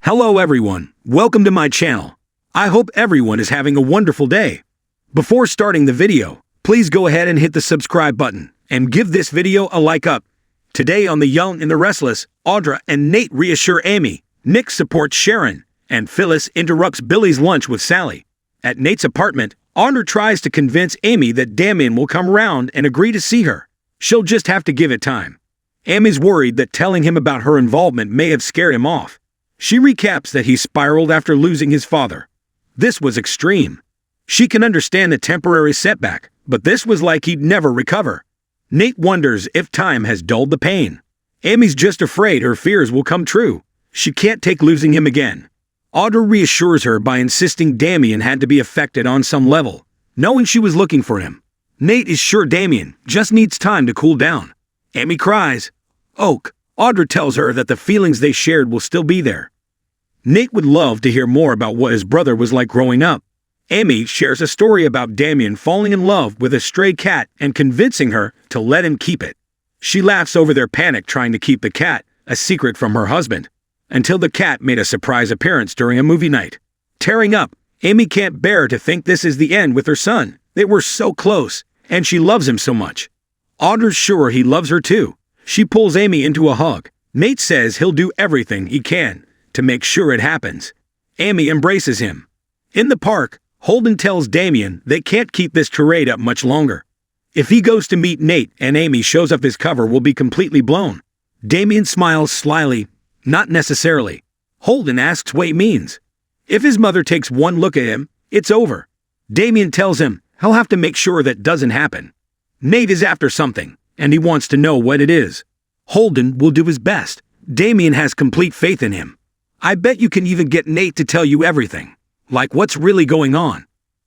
Hello everyone, welcome to my channel. I hope everyone is having a wonderful day. Before starting the video, please go ahead and hit the subscribe button and give this video a like up. Today on The Young and the Restless, Audra and Nate reassure Amy, Nick supports Sharon, and Phyllis interrupts Billy's lunch with Sally. At Nate's apartment, Audra tries to convince Amy that Damien will come around and agree to see her. She'll just have to give it time. Amy's worried that telling him about her involvement may have scared him off. She recaps that he spiraled after losing his father. This was extreme. She can understand the temporary setback, but this was like he'd never recover. Nate wonders if time has dulled the pain. Amy's just afraid her fears will come true. She can't take losing him again. Audra reassures her by insisting Damien had to be affected on some level, knowing she was looking for him. Nate is sure Damien just needs time to cool down. Amy cries. Audra tells her that the feelings they shared will still be there. Nate would love to hear more about what his brother was like growing up. Amy shares a story about Damien falling in love with a stray cat and convincing her to let him keep it. She laughs over their panic trying to keep the cat a secret from her husband, until the cat made a surprise appearance during a movie night. Tearing up, Amy can't bear to think this is the end with her son. They were so close, and she loves him so much. Audra's sure he loves her too. She pulls Amy into a hug. Nate says he'll do everything he can to make sure it happens. Amy embraces him. In the park, Holden tells Damien they can't keep this charade up much longer. If he goes to meet Nate and Amy shows up, his cover will be completely blown. Damien smiles slyly. Not necessarily. Holden asks what he means. If his mother takes one look at him, it's over. Damien tells him he'll have to make sure that doesn't happen. Nate is after something, and he wants to know what it is. Holden will do his best. Damien has complete faith in him. I bet you can even get Nate to tell you everything, like what's really going on.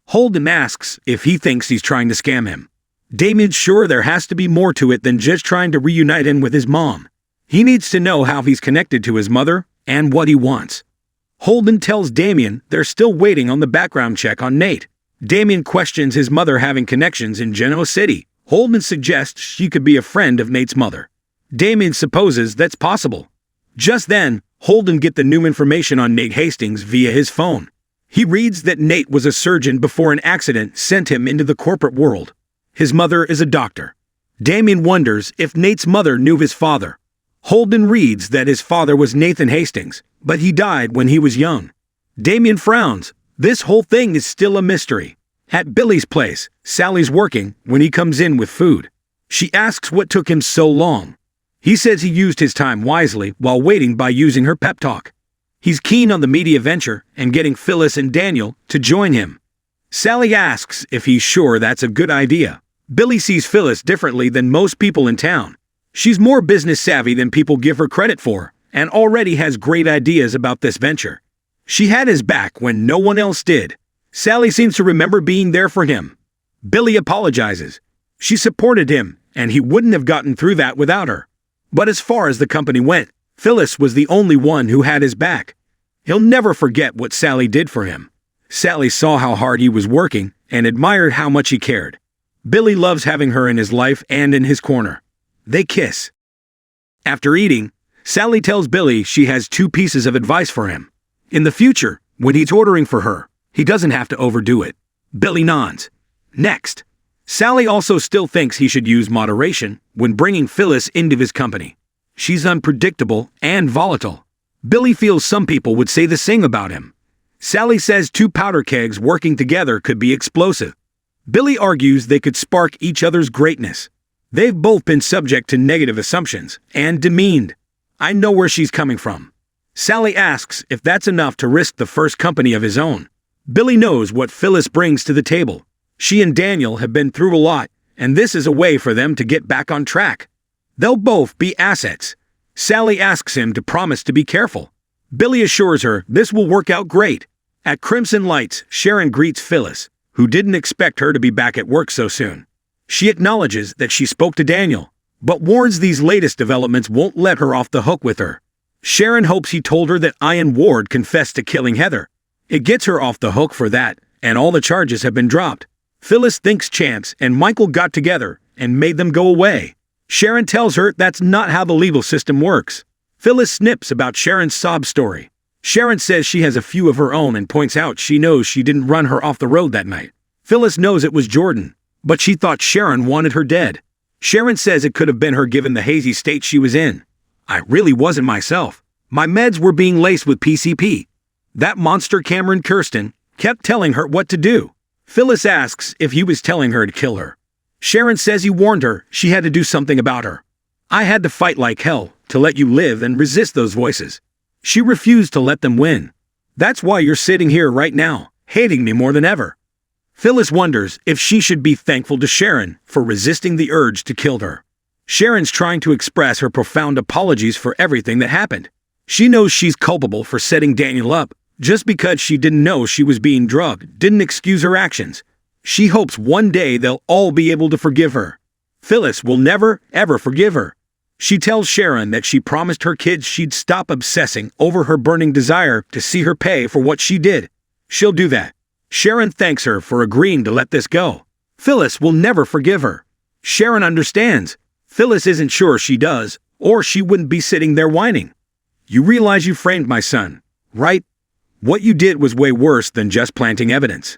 Holden asks if he thinks he's trying to scam him. Damien's sure there has to be more to it than just trying to reunite him with his mom. He needs to know how he's connected to his mother and what he wants. Holden tells Damien they're still waiting on the background check on Nate. Damien questions his mother having connections in Genoa City. Holden suggests she could be a friend of Nate's mother. Damien supposes that's possible. Just then, Holden gets the new information on Nate Hastings via his phone. He reads that Nate was a surgeon before an accident sent him into the corporate world. His mother is a doctor. Damien wonders if Nate's mother knew his father. Holden reads that his father was Nathan Hastings, but he died when he was young. Damien frowns. This whole thing is still a mystery. At Billy's place, Sally's working when he comes in with food. She asks what took him so long. He says he used his time wisely while waiting by using her pep talk. He's keen on the media venture and getting Phyllis and Daniel to join him. Sally asks if he's sure that's a good idea. Billy sees Phyllis differently than most people in town. She's more business savvy than people give her credit for, and already has great ideas about this venture. She had his back when no one else did. Sally seems to remember being there for him. Billy apologizes. She supported him, and he wouldn't have gotten through that without her. But as far as the company went, Phyllis was the only one who had his back. He'll never forget what Sally did for him. Sally saw how hard he was working and admired how much he cared. Billy loves having her in his life and in his corner. They kiss. After eating, Sally tells Billy she has 2 pieces of advice for him. In the future, when he's ordering for her, he doesn't have to overdo it. Billy nods. Next, Sally also still thinks he should use moderation when bringing Phyllis into his company. She's unpredictable and volatile. Billy feels some people would say the same about him. Sally says 2 powder kegs working together could be explosive. Billy argues they could spark each other's greatness. They've both been subject to negative assumptions and demeaned. I know where she's coming from. Sally asks if that's enough to risk the first company of his own. Billy knows what Phyllis brings to the table. She and Daniel have been through a lot, and this is a way for them to get back on track. They'll both be assets. Sally asks him to promise to be careful. Billy assures her this will work out great. At Crimson Lights, Sharon greets Phyllis, who didn't expect her to be back at work so soon. She acknowledges that she spoke to Daniel, but warns these latest developments won't let her off the hook with her. Sharon hopes he told her that Ian Ward confessed to killing Heather. It gets her off the hook for that, and all the charges have been dropped. Phyllis thinks Chance and Michael got together and made them go away. Sharon tells her that's not how the legal system works. Phyllis snips about Sharon's sob story. Sharon says she has a few of her own and points out she knows she didn't run her off the road that night. Phyllis knows it was Jordan, but she thought Sharon wanted her dead. Sharon says it could have been her given the hazy state she was in. I really wasn't myself. My meds were being laced with PCP. That monster Cameron Kirsten kept telling her what to do. Phyllis asks if he was telling her to kill her. Sharon says he warned her she had to do something about her. I had to fight like hell to let you live and resist those voices. She refused to let them win. That's why you're sitting here right now, hating me more than ever. Phyllis wonders if she should be thankful to Sharon for resisting the urge to kill her. Sharon's trying to express her profound apologies for everything that happened. She knows she's culpable for setting Daniel up. Just because she didn't know she was being drugged didn't excuse her actions. She hopes one day they'll all be able to forgive her. Phyllis will never, ever forgive her. She tells Sharon that she promised her kids she'd stop obsessing over her burning desire to see her pay for what she did. She'll do that. Sharon thanks her for agreeing to let this go. Phyllis will never forgive her. Sharon understands. Phyllis isn't sure she does, or she wouldn't be sitting there whining. You realize you framed my son, right? What you did was way worse than just planting evidence.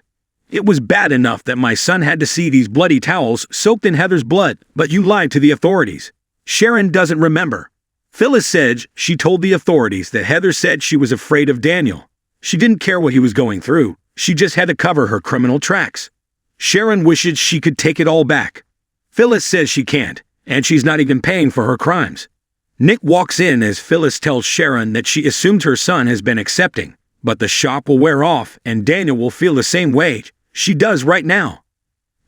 It was bad enough that my son had to see these bloody towels soaked in Heather's blood, but you lied to the authorities. Sharon doesn't remember. Phyllis said she told the authorities that Heather said she was afraid of Daniel. She didn't care what he was going through. She just had to cover her criminal tracks. Sharon wishes she could take it all back. Phyllis says she can't, and she's not even paying for her crimes. Nick walks in as Phyllis tells Sharon that she assumed her son has been accepting, but the shock will wear off and Daniel will feel the same way she does right now.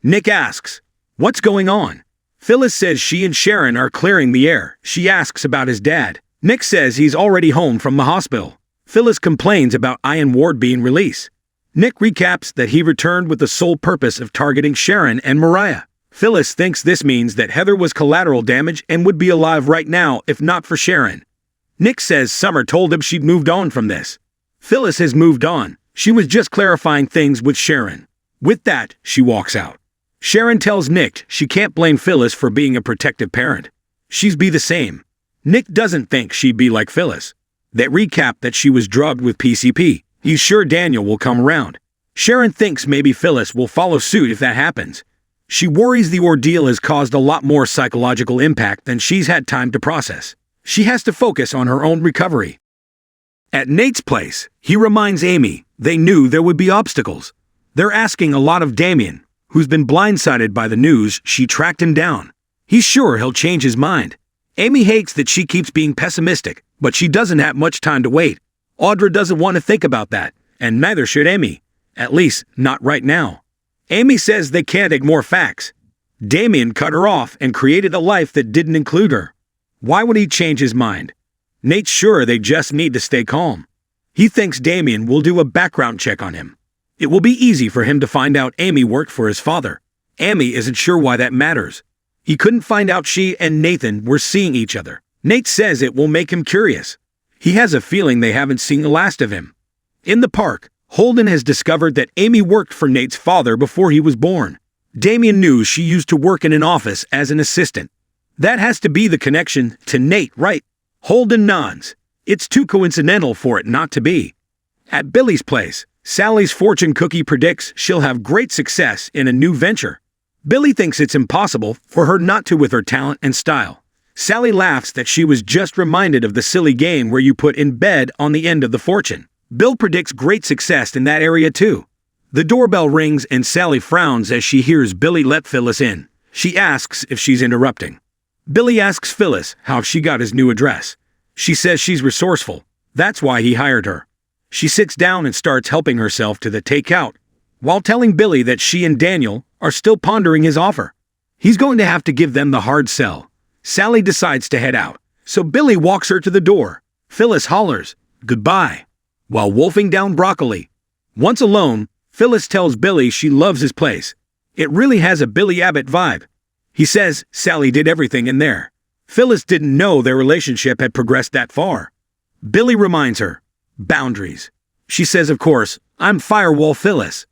Nick asks, "What's going on?" Phyllis says she and Sharon are clearing the air. She asks about his dad. Nick says he's already home from the hospital. Phyllis complains about Ian Ward being released. Nick recaps that he returned with the sole purpose of targeting Sharon and Mariah. Phyllis thinks this means that Heather was collateral damage and would be alive right now if not for Sharon. Nick says Summer told him she'd moved on from this. Phyllis has moved on. She was just clarifying things with Sharon. With that, she walks out. Sharon tells Nick she can't blame Phyllis for being a protective parent. She'd be the same. Nick doesn't think she'd be like Phyllis. They recap that she was drugged with PCP. He's sure Daniel will come around. Sharon thinks maybe Phyllis will follow suit if that happens. She worries the ordeal has caused a lot more psychological impact than she's had time to process. She has to focus on her own recovery. At Nate's place, he reminds Amy they knew there would be obstacles. They're asking a lot of Damien, who's been blindsided by the news she tracked him down. He's sure he'll change his mind. Amy hates that she keeps being pessimistic, but she doesn't have much time to wait. Audra doesn't want to think about that, and neither should Amy. At least, not right now. Amy says they can't ignore facts. Damien cut her off and created a life that didn't include her. Why would he change his mind? Nate's sure they just need to stay calm. He thinks Damien will do a background check on him. It will be easy for him to find out Amy worked for his father. Amy isn't sure why that matters. He couldn't find out she and Nathan were seeing each other. Nate says it will make him curious. He has a feeling they haven't seen the last of him. In the park, Holden has discovered that Amy worked for Nate's father before he was born. Damien knew she used to work in an office as an assistant. That has to be the connection to Nate, right? Holden nods. It's too coincidental for it not to be. At Billy's place, Sally's fortune cookie predicts she'll have great success in a new venture. Billy thinks it's impossible for her not to with her talent and style. Sally laughs that she was just reminded of the silly game where you put in bed on the end of the fortune. Bill predicts great success in that area too. The doorbell rings and Sally frowns as she hears Billy let Phyllis in. She asks if she's interrupting. Billy asks Phyllis how she got his new address. She says she's resourceful. That's why he hired her. She sits down and starts helping herself to the takeout, while telling Billy that she and Daniel are still pondering his offer. He's going to have to give them the hard sell. Sally decides to head out, so Billy walks her to the door. Phyllis hollers, "Goodbye," while wolfing down broccoli. Once alone, Phyllis tells Billy she loves his place. It really has a Billy Abbott vibe. He says Sally did everything in there. Phyllis didn't know their relationship had progressed that far. Billy reminds her, boundaries. She says, of course, I'm Firewall Phyllis.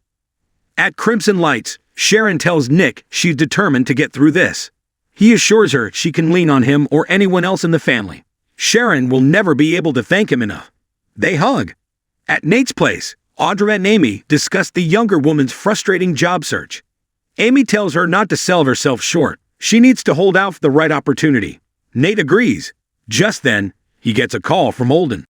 At Crimson Lights, Sharon tells Nick she's determined to get through this. He assures her she can lean on him or anyone else in the family. Sharon will never be able to thank him enough. They hug. At Nate's place, Audra and Amy discuss the younger woman's frustrating job search. Amy tells her not to sell herself short. She needs to hold out for the right opportunity. Nate agrees. Just then, he gets a call from Olden.